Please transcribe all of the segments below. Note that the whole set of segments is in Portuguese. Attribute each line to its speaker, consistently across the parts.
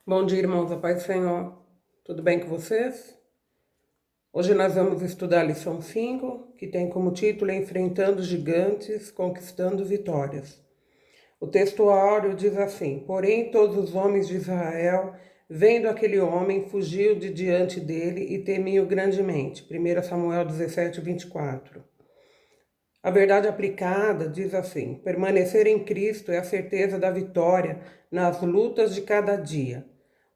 Speaker 1: Bom dia, irmãos, a paz do Senhor. Tudo bem com vocês? Hoje nós vamos estudar a lição 5, que tem como título Enfrentando Gigantes, Conquistando Vitórias. O texto áureo diz assim: Porém, todos os homens de Israel, vendo aquele homem, fugiu de diante dele e temiam grandemente. 1 Samuel 17, 24. A verdade aplicada diz assim: permanecer em Cristo é a certeza da vitória nas lutas de cada dia.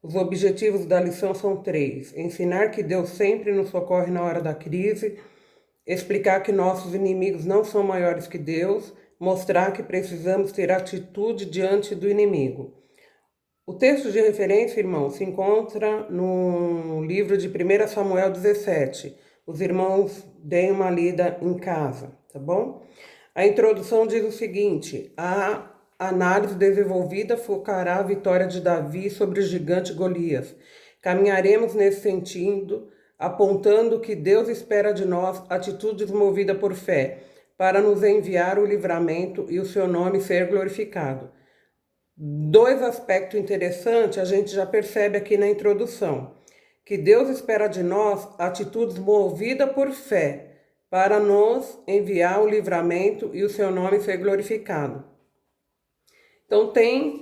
Speaker 1: Os objetivos da lição são três: ensinar que Deus sempre nos socorre na hora da crise, explicar que nossos inimigos não são maiores que Deus, mostrar que precisamos ter atitude diante do inimigo. O texto de referência, irmão, se encontra no livro de 1 Samuel 17. Os irmãos deem uma lida em casa, tá bom? A introdução diz o seguinte: a análise desenvolvida focará a vitória de Davi sobre o gigante Golias. Caminharemos nesse sentido, apontando que Deus espera de nós atitudes movidas por fé, para nos enviar o livramento e o seu nome ser glorificado. Dois aspectos interessantes a gente já percebe aqui na introdução: que Deus espera de nós atitudes movidas por fé, para nos enviar o livramento e o seu nome ser glorificado. Então o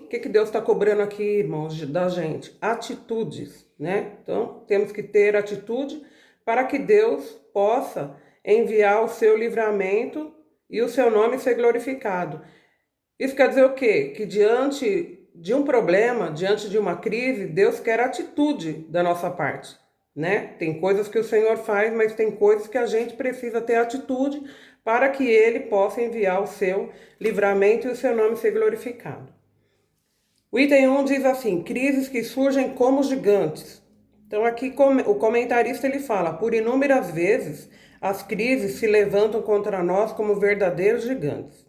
Speaker 1: que Deus está cobrando aqui, irmãos, da gente? Atitudes, né? Então temos que ter atitude para que Deus possa enviar o seu livramento e o seu nome ser glorificado. Isso quer dizer o quê? Que diante de um problema, diante de uma crise, Deus quer atitude da nossa parte, né? Tem coisas que o Senhor faz, mas tem coisas que a gente precisa ter atitude para que Ele possa enviar o seu livramento e o seu nome ser glorificado. O item 1 diz assim: crises que surgem como gigantes. Então aqui o comentarista ele fala: por inúmeras vezes as crises se levantam contra nós como verdadeiros gigantes.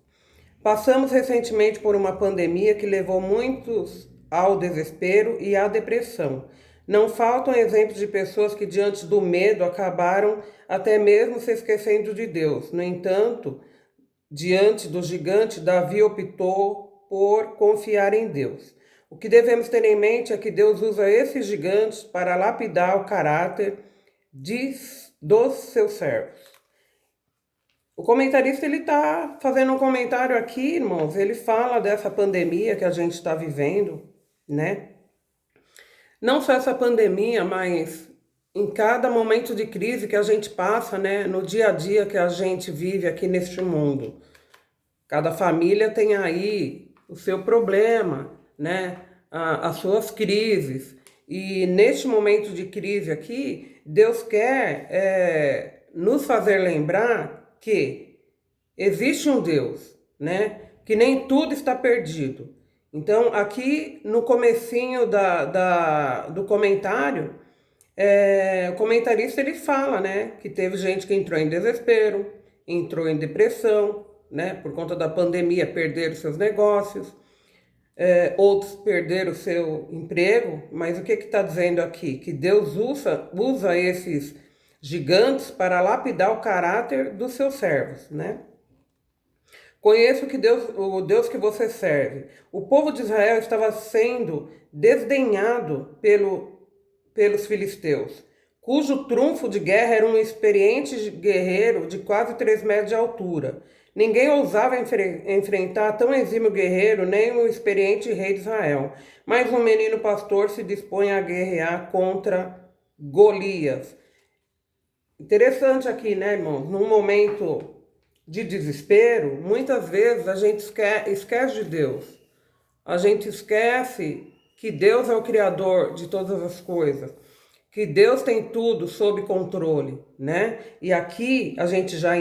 Speaker 1: Passamos recentemente por uma pandemia que levou muitos ao desespero e à depressão. Não faltam exemplos de pessoas que, diante do medo, acabaram até mesmo se esquecendo de Deus. No entanto, diante do gigante, Davi optou por confiar em Deus. O que devemos ter em mente é que Deus usa esses gigantes para lapidar o caráter dos seus servos. O comentarista ele está fazendo um comentário aqui, irmãos. Ele fala dessa pandemia que a gente está vivendo, né? Não só essa pandemia, mas em cada momento de crise que a gente passa, né? No dia a dia que a gente vive aqui neste mundo. Cada família tem aí o seu problema, né? As suas crises. E neste momento de crise aqui, Deus quer nos fazer lembrar que existe um Deus, né? Que nem tudo está perdido. Então, aqui no comecinho do comentário, o comentarista ele fala, né? Que teve gente que entrou em desespero, entrou em depressão, né? Por conta da pandemia, perderam seus negócios. Outros perderam o seu emprego, mas o que está dizendo aqui? Que Deus usa esses gigantes para lapidar o caráter dos seus servos, né? Conheça o Deus que você serve. O povo de Israel estava sendo desdenhado pelos filisteus, cujo trunfo de guerra era um experiente guerreiro de quase 3 metros de altura. Ninguém ousava enfrentar tão exímio guerreiro, nem o experiente rei de Israel. Mas um menino pastor se dispõe a guerrear contra Golias. Interessante aqui, né, irmãos? Num momento de desespero, muitas vezes a gente esquece de Deus. A gente esquece que Deus é o Criador de todas as coisas, que Deus tem tudo sob controle, né? E aqui a gente já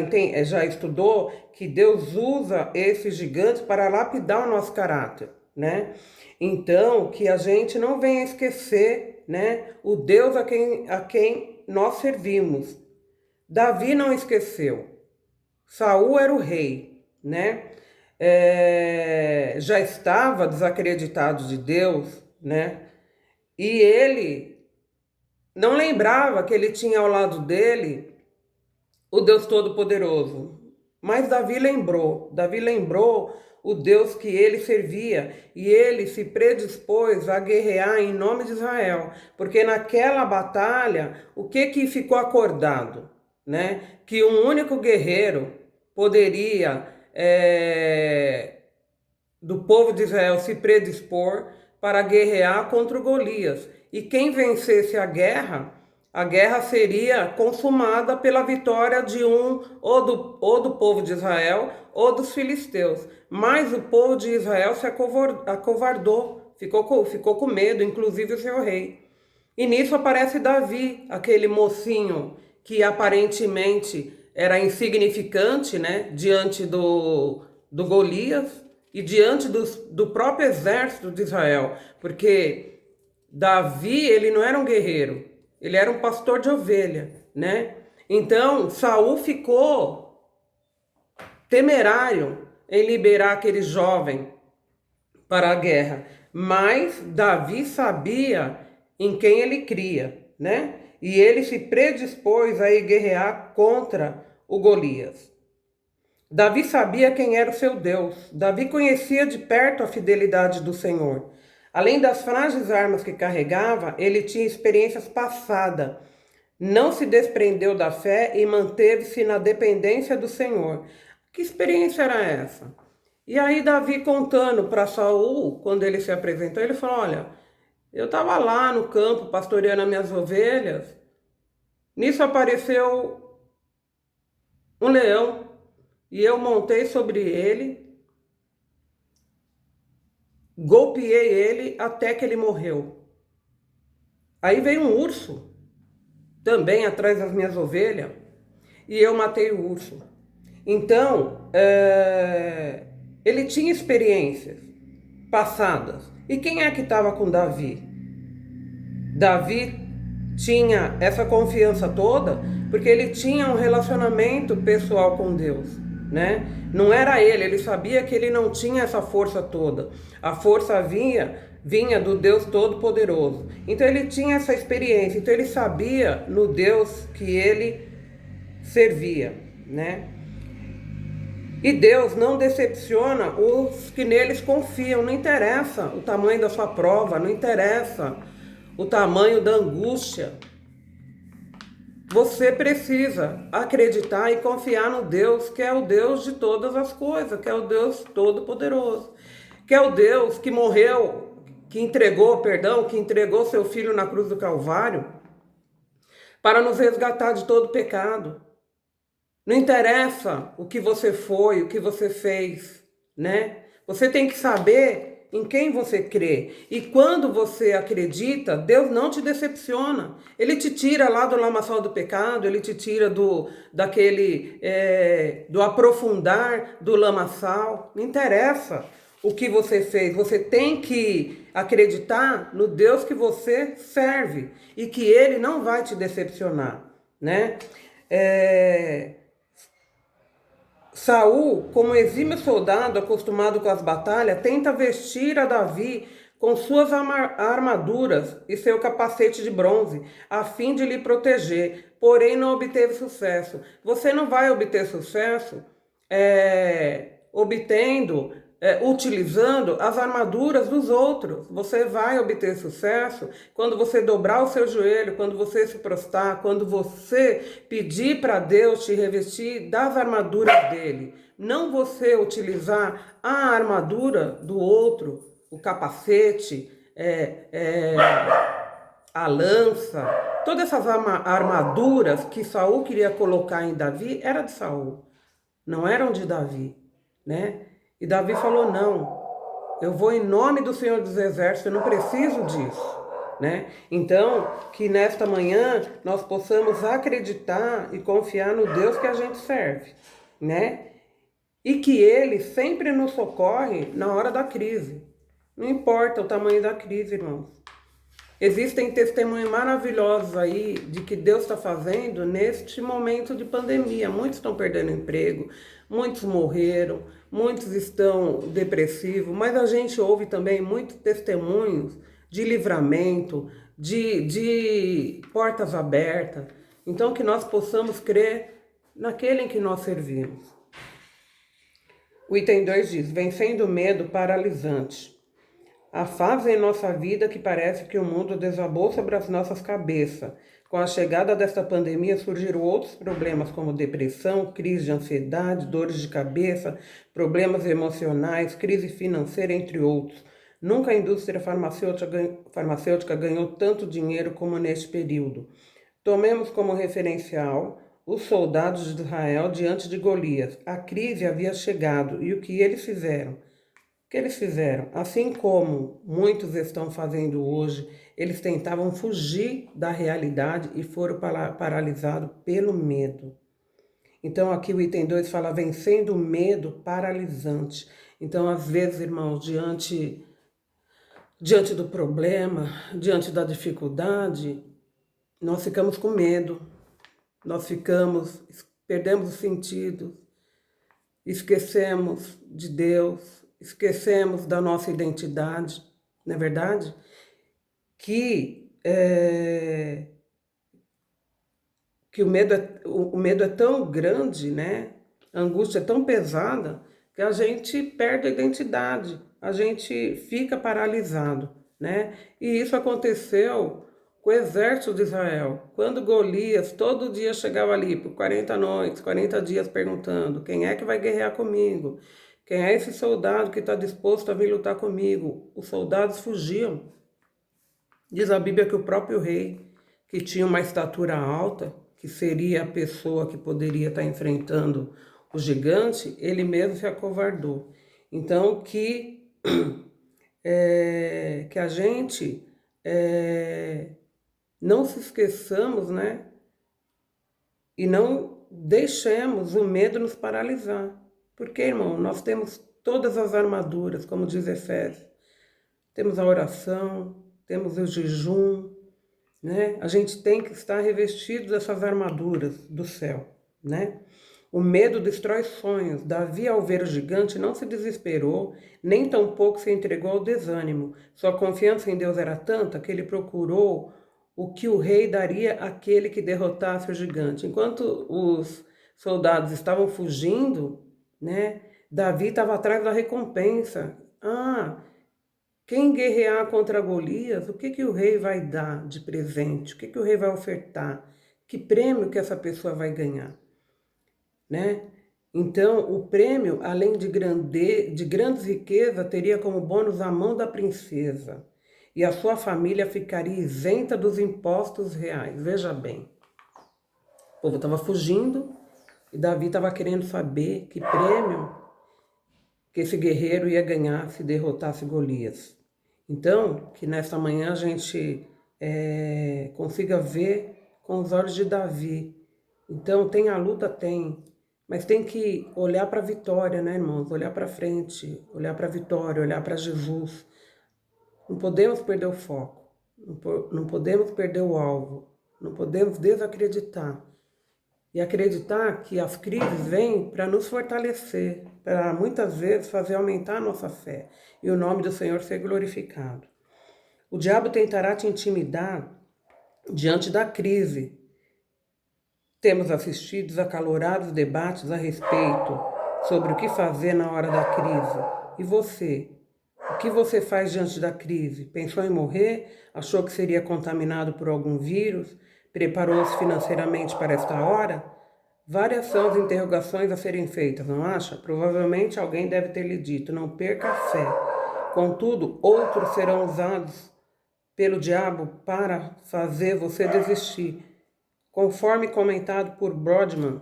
Speaker 1: estudou que Deus usa esses gigantes para lapidar o nosso caráter, né? Então, que a gente não venha esquecer, né, o Deus a quem nós servimos. Davi não esqueceu. Saul era o rei, né? Já estava desacreditado de Deus, né? E ele não lembrava que ele tinha ao lado dele o Deus Todo-Poderoso. Mas Davi lembrou o Deus que ele servia e ele se predispôs a guerrear em nome de Israel, porque naquela batalha, o que ficou acordado, né? Que um único guerreiro poderia do povo de Israel se predispor para guerrear contra o Golias. E quem vencesse a guerra seria consumada pela vitória de um ou do povo de Israel ou dos filisteus. Mas o povo de Israel se acovardou, ficou com medo, inclusive o seu rei. E nisso aparece Davi, aquele mocinho que aparentemente era insignificante, né, diante do Golias e diante do próprio exército de Israel, porque Davi, ele não era um guerreiro, ele era um pastor de ovelha, né? Então, Saul ficou temerário em liberar aquele jovem para a guerra, mas Davi sabia em quem ele cria, né? E ele se predispôs a ir guerrear contra o Golias. Davi sabia quem era o seu Deus. Davi conhecia de perto a fidelidade do Senhor. Além das frágeis armas que carregava, ele tinha experiências passadas. Não se desprendeu da fé e manteve-se na dependência do Senhor. Que experiência era essa? E aí Davi contando para Saul, quando ele se apresentou, ele falou: olha, eu estava lá no campo pastoreando as minhas ovelhas. Nisso apareceu um leão e eu montei sobre ele, golpeei ele até que ele morreu. Aí veio um urso, também atrás das minhas ovelhas, e eu matei o urso. Então, ele tinha experiências passadas. E quem é que estava com Davi? Davi tinha essa confiança toda porque ele tinha um relacionamento pessoal com Deus, né? Não era ele sabia que ele não tinha essa força toda. A força vinha do Deus Todo-Poderoso. Então ele tinha essa experiência, então ele sabia no Deus que ele servia, né? E Deus não decepciona os que neles confiam. Não interessa o tamanho da sua prova, não interessa o tamanho da angústia. Você precisa acreditar e confiar no Deus que é o Deus de todas as coisas, que é o Deus Todo-Poderoso, que é o Deus que morreu, que entregou seu Filho na cruz do Calvário para nos resgatar de todo pecado. Não interessa o que você foi, o que você fez, né? Você tem que saber em quem você crê. E quando você acredita, Deus não te decepciona. Ele te tira lá do lamaçal do pecado, ele te tira do aprofundar do lamaçal. Não interessa o que você fez. Você tem que acreditar no Deus que você serve e que ele não vai te decepcionar, né? Saul, como exímio soldado acostumado com as batalhas, tenta vestir a Davi com suas armaduras e seu capacete de bronze, a fim de lhe proteger, porém não obteve sucesso. Você não vai obter sucesso utilizando as armaduras dos outros. Você vai obter sucesso quando você dobrar o seu joelho, quando você se prostrar, quando você pedir para Deus te revestir das armaduras dele. Não você utilizar a armadura do outro, o capacete, a lança, todas essas armaduras que Saul queria colocar em Davi era de Saul, não eram de Davi, né? E Davi falou: não, eu vou em nome do Senhor dos Exércitos, eu não preciso disso, né? Então, que nesta manhã nós possamos acreditar e confiar no Deus que a gente serve, né? E que Ele sempre nos socorre na hora da crise. Não importa o tamanho da crise, irmãos. Existem testemunhos maravilhosos aí de que Deus está fazendo neste momento de pandemia. Muitos estão perdendo emprego, muitos morreram, muitos estão depressivos, mas a gente ouve também muitos testemunhos de livramento, de portas abertas. Então que nós possamos crer naquele em que nós servimos. O item 2 diz: vencendo o medo paralisante. Há fase em nossa vida que parece que o mundo desabou sobre as nossas cabeças. Com a chegada desta pandemia surgiram outros problemas como depressão, crise de ansiedade, dores de cabeça, problemas emocionais, crise financeira, entre outros. Nunca a indústria farmacêutica ganhou tanto dinheiro como neste período. Tomemos como referencial os soldados de Israel diante de Golias. A crise havia chegado e o que eles fizeram? O que eles fizeram? Assim como muitos estão fazendo hoje, eles tentavam fugir da realidade e foram paralisados pelo medo. Então, aqui o item 2 fala vencendo o medo paralisante. Então, às vezes, irmãos, diante do problema, diante da dificuldade, nós ficamos com medo, perdemos o sentido, esquecemos de Deus, esquecemos da nossa identidade, não é verdade? Que o medo é tão grande, né? A angústia é tão pesada que a gente perde a identidade, a gente fica paralisado, né? E isso aconteceu com o exército de Israel. Quando Golias todo dia chegava ali por 40 noites, 40 dias perguntando: quem é que vai guerrear comigo? Quem é esse soldado que está disposto a vir lutar comigo? Os soldados fugiam. Diz a Bíblia que o próprio rei, que tinha uma estatura alta, que seria a pessoa que poderia estar enfrentando o gigante, ele mesmo se acovardou. Então, que a gente não se esqueçamos, né? E não deixemos o medo nos paralisar. Porque, irmão, nós temos todas as armaduras, como diz Efésios. Temos a oração, temos o jejum, né? A gente tem que estar revestido dessas armaduras do céu, né? O medo destrói sonhos. Davi, ao ver o gigante, não se desesperou, nem tampouco se entregou ao desânimo. Sua confiança em Deus era tanta que ele procurou o que o rei daria àquele que derrotasse o gigante. Enquanto os soldados estavam fugindo, né? Davi estava atrás da recompensa. Quem guerrear contra Golias, o que o rei vai dar de presente? O que o rei vai ofertar? Que prêmio que essa pessoa vai ganhar? Né? Então, o prêmio, além de grandes riquezas, teria como bônus a mão da princesa. E a sua família ficaria isenta dos impostos reais. Veja bem, o povo estava fugindo e Davi estava querendo saber que prêmio que esse guerreiro ia ganhar se derrotasse Golias. Então, que nesta manhã a gente consiga ver com os olhos de Davi. Então, tem a luta? Tem. Mas tem que olhar para a vitória, né, irmãos? Olhar para frente, olhar para a vitória, olhar para Jesus. Não podemos perder o foco. Não podemos perder o alvo. Não podemos desacreditar. E acreditar que as crises vêm para nos fortalecer, para muitas vezes fazer aumentar a nossa fé e o nome do Senhor ser glorificado. O diabo tentará te intimidar diante da crise. Temos assistido acalorados debates a respeito sobre o que fazer na hora da crise. E você? O que você faz diante da crise? Pensou em morrer? Achou que seria contaminado por algum vírus? Preparou-se financeiramente para esta hora? Várias são as interrogações a serem feitas, não acha? Provavelmente alguém deve ter lhe dito: não perca a fé. Contudo, outros serão usados pelo diabo para fazer você desistir. Conforme comentado por Brodman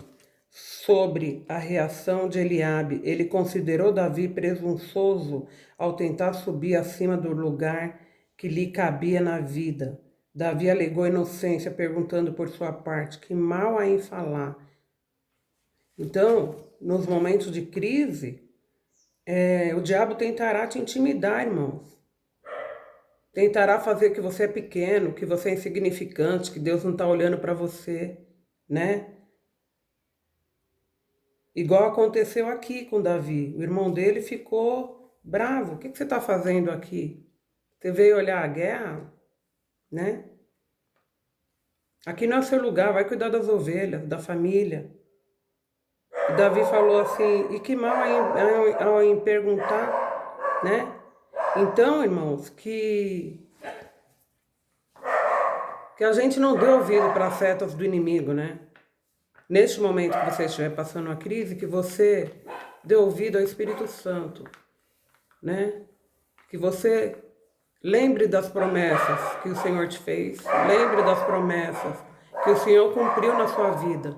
Speaker 1: sobre a reação de Eliabe, ele considerou Davi presunçoso ao tentar subir acima do lugar que lhe cabia na vida. Davi alegou inocência, perguntando por sua parte: que mal há em falar? Então, nos momentos de crise, o diabo tentará te intimidar, irmãos. Tentará fazer que você é pequeno, que você é insignificante, que Deus não está olhando para você, né? Igual aconteceu aqui com Davi. O irmão dele ficou bravo. O que você está fazendo aqui? Você veio olhar a guerra, né? Aqui não é o seu lugar, vai cuidar das ovelhas, da família. E Davi falou assim, e que mal há em perguntar, né? Então, irmãos, que a gente não dê ouvido para as setas do inimigo, né? Neste momento que você estiver passando uma crise, que você dê ouvido ao Espírito Santo, né? Que você lembre das promessas que o Senhor te fez, lembre das promessas que o Senhor cumpriu na sua vida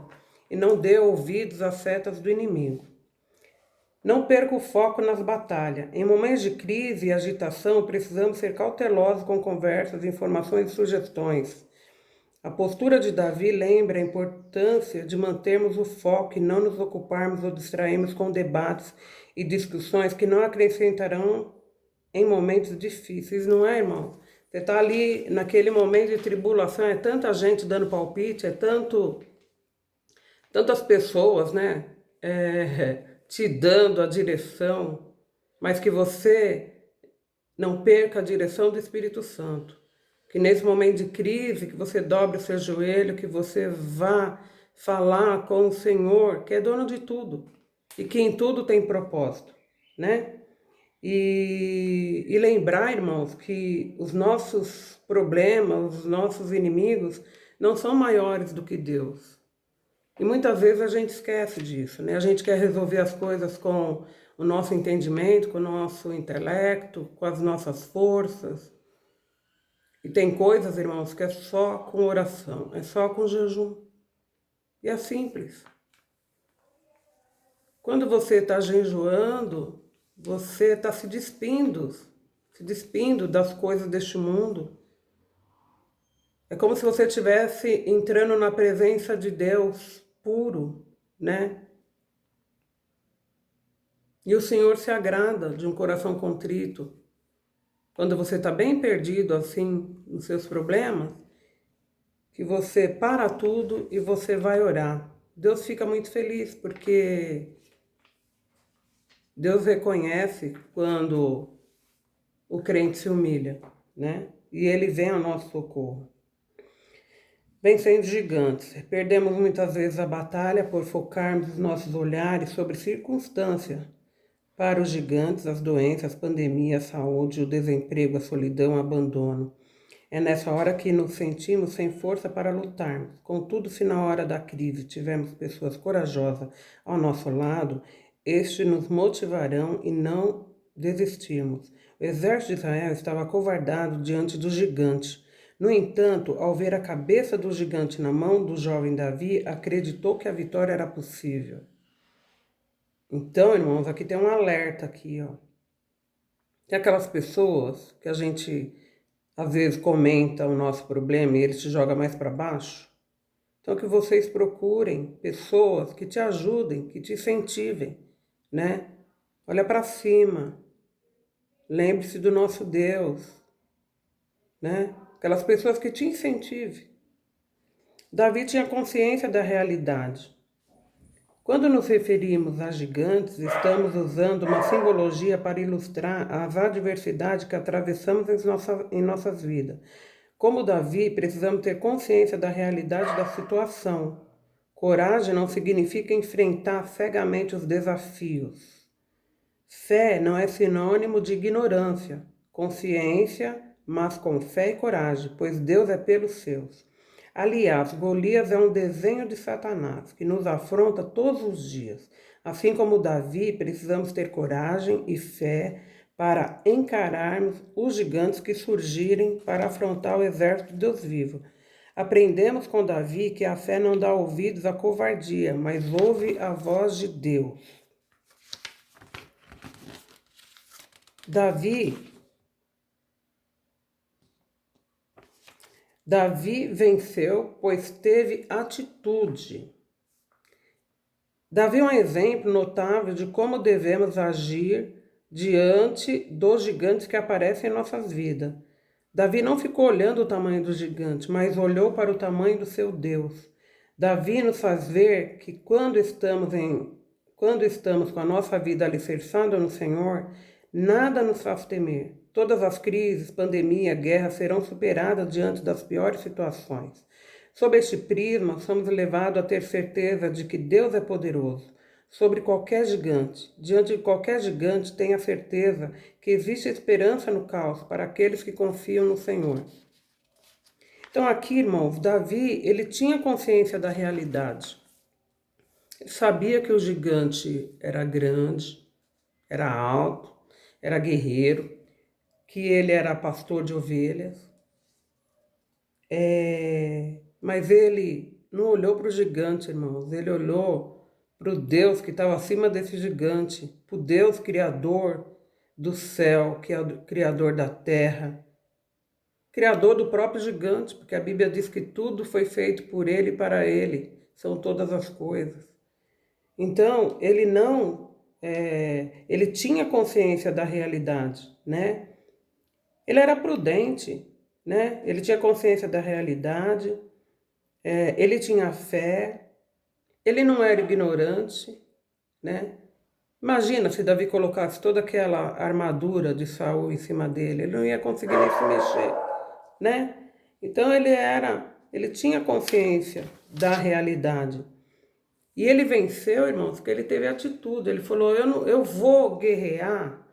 Speaker 1: e não dê ouvidos às setas do inimigo. Não perca o foco nas batalhas. Em momentos de crise e agitação, precisamos ser cautelosos com conversas, informações e sugestões. A postura de Davi lembra a importância de mantermos o foco e não nos ocuparmos ou distrairmos com debates e discussões que não acrescentarão em momentos difíceis, não é, irmão? Você está ali naquele momento de tribulação, é tanta gente dando palpite, tantas pessoas, né, te dando a direção, mas que você não perca a direção do Espírito Santo. Que nesse momento de crise, que você dobre o seu joelho, que você vá falar com o Senhor, que é dono de tudo, e que em tudo tem propósito, né? E lembrar, irmãos, que os nossos problemas, os nossos inimigos, não são maiores do que Deus. E muitas vezes a gente esquece disso, né? A gente quer resolver as coisas com o nosso entendimento, com o nosso intelecto, com as nossas forças. E tem coisas, irmãos, que é só com oração, é só com jejum. E é simples. Quando você está jejuando, você está se despindo das coisas deste mundo. É como se você estivesse entrando na presença de Deus puro, né? E o Senhor se agrada de um coração contrito. Quando você está bem perdido, assim, nos seus problemas, que você para tudo e você vai orar. Deus fica muito feliz, porque Deus reconhece quando o crente se humilha, né? E Ele vem ao nosso socorro. Vencendo gigantes. Perdemos muitas vezes a batalha por focarmos os nossos olhares sobre circunstâncias. Para os gigantes, as doenças, a pandemia, a saúde, o desemprego, a solidão, o abandono. É nessa hora que nos sentimos sem força para lutarmos. Contudo, se na hora da crise tivermos pessoas corajosas ao nosso lado, estes nos motivarão e não desistirmos. O exército de Israel estava acovardado diante do gigante. No entanto, ao ver a cabeça do gigante na mão do jovem Davi, acreditou que a vitória era possível. Então, irmãos, aqui tem um alerta aqui, ó. Tem aquelas pessoas que a gente às vezes comenta o nosso problema e ele te joga mais para baixo. Então que vocês procurem pessoas que te ajudem, que te incentivem, né? Olha para cima. Lembre-se do nosso Deus, né? Aquelas pessoas que te incentivem. Davi tinha consciência da realidade. Quando nos referimos a gigantes, estamos usando uma simbologia para ilustrar as adversidades que atravessamos em nossas vidas. Como Davi, precisamos ter consciência da realidade da situação. Coragem não significa enfrentar cegamente os desafios. Fé não é sinônimo de ignorância, consciência, mas com fé e coragem, pois Deus é pelos seus. Aliás, Golias é um desenho de Satanás, que nos afronta todos os dias. Assim como Davi, precisamos ter coragem e fé para encararmos os gigantes que surgirem para afrontar o exército de Deus vivo. Aprendemos com Davi que a fé não dá ouvidos à covardia, mas ouve a voz de Deus. Davi venceu, pois teve atitude. Davi é um exemplo notável de como devemos agir diante dos gigantes que aparecem em nossas vidas. Davi não ficou olhando o tamanho do gigante, mas olhou para o tamanho do seu Deus. Davi nos faz ver que quando estamos com a nossa vida alicerçada no Senhor, nada nos faz temer. Todas as crises, pandemia, guerra serão superadas diante das piores situações. Sob este prisma, somos levados a ter certeza de que Deus é poderoso. sobre qualquer gigante. Diante de qualquer gigante, tenha certeza que existe esperança no caos para aqueles que confiam no Senhor. Então aqui, irmãos, Davi, ele tinha consciência da realidade. Ele sabia que o gigante era grande, era alto, era guerreiro, que ele era pastor de ovelhas. Mas ele não olhou para o gigante, irmãos. Ele olhou para o Deus que estava acima desse gigante, para o Deus criador do céu, que é o criador da terra, criador do próprio gigante, porque a Bíblia diz que tudo foi feito por ele e para ele, são todas as coisas. Então, ele tinha consciência da realidade, né? Ele era prudente, né? Ele tinha consciência da realidade, ele tinha fé, ele não era ignorante, né? Imagina se Davi colocasse toda aquela armadura de Saul em cima dele, ele não ia conseguir nem se mexer, né? Então ele tinha consciência da realidade. E ele venceu, irmãos, porque ele teve atitude. Ele falou, eu vou guerrear,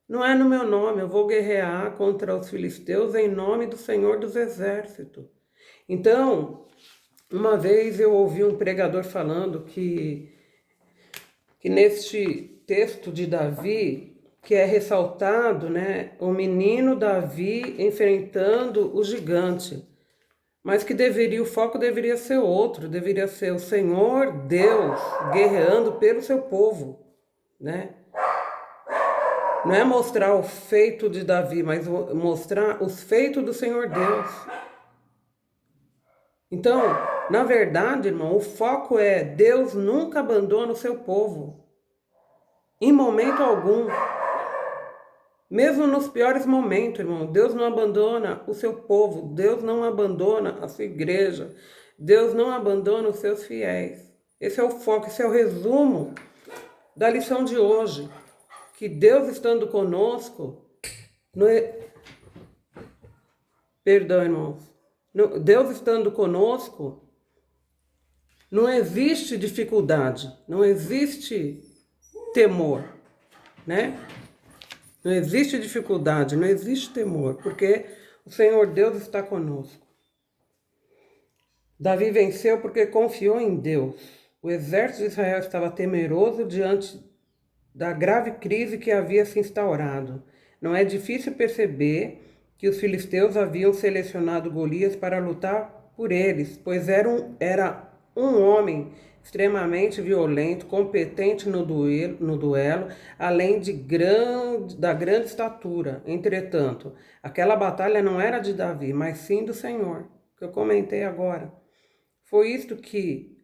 Speaker 1: não é no meu nome, eu vou guerrear contra os filisteus em nome do Senhor dos Exércitos. Então, uma vez eu ouvi um pregador falando que neste texto de Davi, que é ressaltado, né, o menino Davi enfrentando o gigante, mas que o foco deveria ser outro, deveria ser o Senhor Deus guerreando pelo seu povo, né? Não é mostrar o feito de Davi, mas mostrar os feitos do Senhor Deus. Então, na verdade, irmão, o foco é Deus nunca abandona o seu povo. Em momento algum. Mesmo nos piores momentos, irmão, Deus não abandona o seu povo, Deus não abandona a sua igreja, Deus não abandona os seus fiéis. Esse é o foco, esse é o resumo da lição de hoje. Que Deus estando conosco, perdão, irmãos, Deus estando conosco, não existe dificuldade, não existe temor, né? Não existe dificuldade, não existe temor, porque o Senhor Deus está conosco. Davi venceu porque confiou em Deus. O exército de Israel estava temeroso diante da grave crise que havia se instaurado. Não é difícil perceber que os filisteus haviam selecionado Golias para lutar por eles, pois era um homem extremamente violento, competente no duelo, além da grande estatura. Entretanto, aquela batalha não era de Davi, mas sim do Senhor, que eu comentei agora. Foi isto que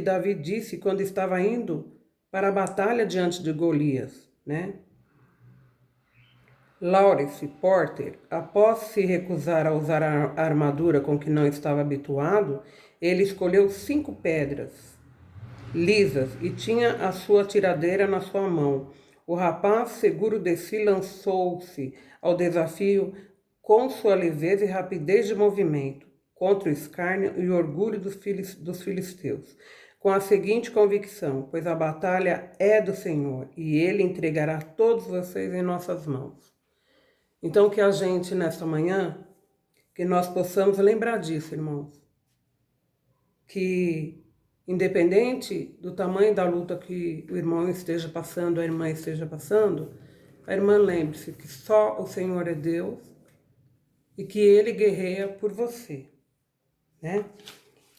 Speaker 1: Davi disse quando estava indo para a batalha diante de Golias, né? Lawrence Porter, após se recusar a usar a armadura com que não estava habituado, ele escolheu 5 pedras lisas e tinha a sua tiradeira na sua mão. O rapaz, seguro de si, lançou-se ao desafio com sua leveza e rapidez de movimento, contra o escárnio e o orgulho dos filisteus, com a seguinte convicção, pois a batalha é do Senhor e Ele entregará todos vocês em nossas mãos. Então que a gente, nesta manhã, que nós possamos lembrar disso, irmãos, que independente do tamanho da luta que o irmão esteja passando, a irmã esteja passando, a irmã lembre-se que só o Senhor é Deus e que Ele guerreia por você, né?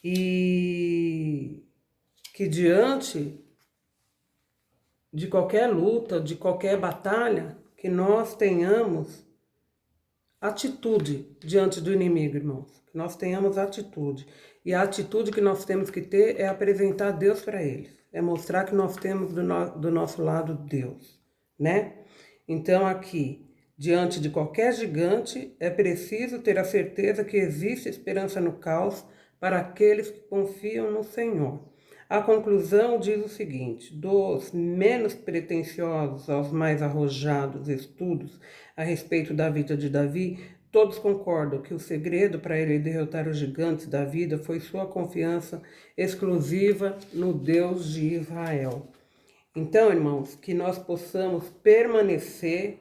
Speaker 1: E que diante de qualquer luta, de qualquer batalha, que nós tenhamos atitude diante do inimigo, irmãos. Que nós tenhamos atitude. E a atitude que nós temos que ter é apresentar Deus para eles. É mostrar que nós temos do nosso lado Deus, né? Então aqui, diante de qualquer gigante, é preciso ter a certeza que existe esperança no caos para aqueles que confiam no Senhor. A conclusão diz o seguinte: dos menos pretensiosos aos mais arrojados estudos a respeito da vida de Davi, Todos concordam que o segredo para ele derrotar os gigantes da vida foi sua confiança exclusiva no Deus de Israel. Então, irmãos, que nós possamos permanecer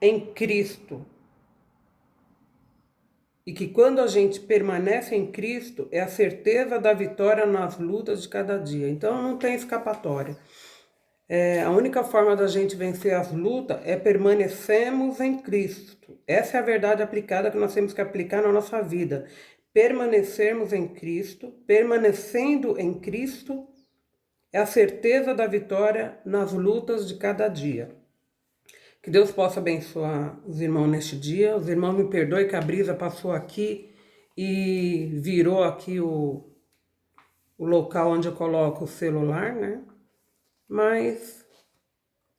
Speaker 1: em Cristo. E que quando a gente permanece em Cristo, é a certeza da vitória nas lutas de cada dia. Então não tem escapatória. A única forma da gente vencer as lutas é permanecermos em Cristo. Essa é a verdade aplicada que nós temos que aplicar na nossa vida. Permanecermos em Cristo, permanecendo em Cristo, é a certeza da vitória nas lutas de cada dia. Que Deus possa abençoar os irmãos neste dia. Os irmãos me perdoem que a brisa passou aqui e virou aqui o local onde eu coloco o celular, né? Mas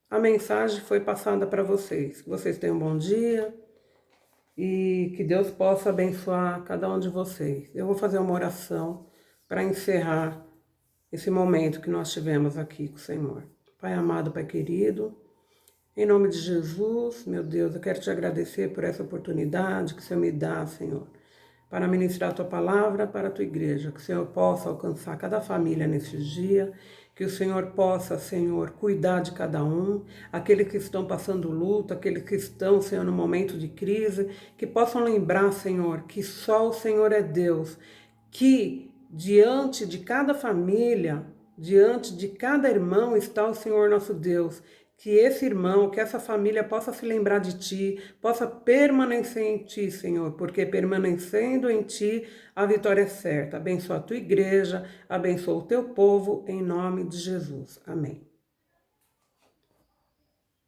Speaker 1: a mensagem foi passada para vocês. Que vocês tenham um bom dia e que Deus possa abençoar cada um de vocês. Eu vou fazer uma oração para encerrar esse momento que nós tivemos aqui com o Senhor. Pai amado, Pai querido, em nome de Jesus, meu Deus, eu quero te agradecer por essa oportunidade que o Senhor me dá, Senhor, para ministrar a tua palavra para a tua igreja, que o Senhor possa alcançar cada família nesse dia, que o Senhor possa, Senhor, cuidar de cada um, aqueles que estão passando luto, aqueles que estão, Senhor, no momento de crise, que possam lembrar, Senhor, que só o Senhor é Deus, que diante de cada família, diante de cada irmão está o Senhor nosso Deus. Que esse irmão, que essa família possa se lembrar de Ti, possa permanecer em Ti, Senhor, porque permanecendo em Ti, a vitória é certa. Abençoa a Tua igreja, abençoa o Teu povo, em nome de Jesus. Amém.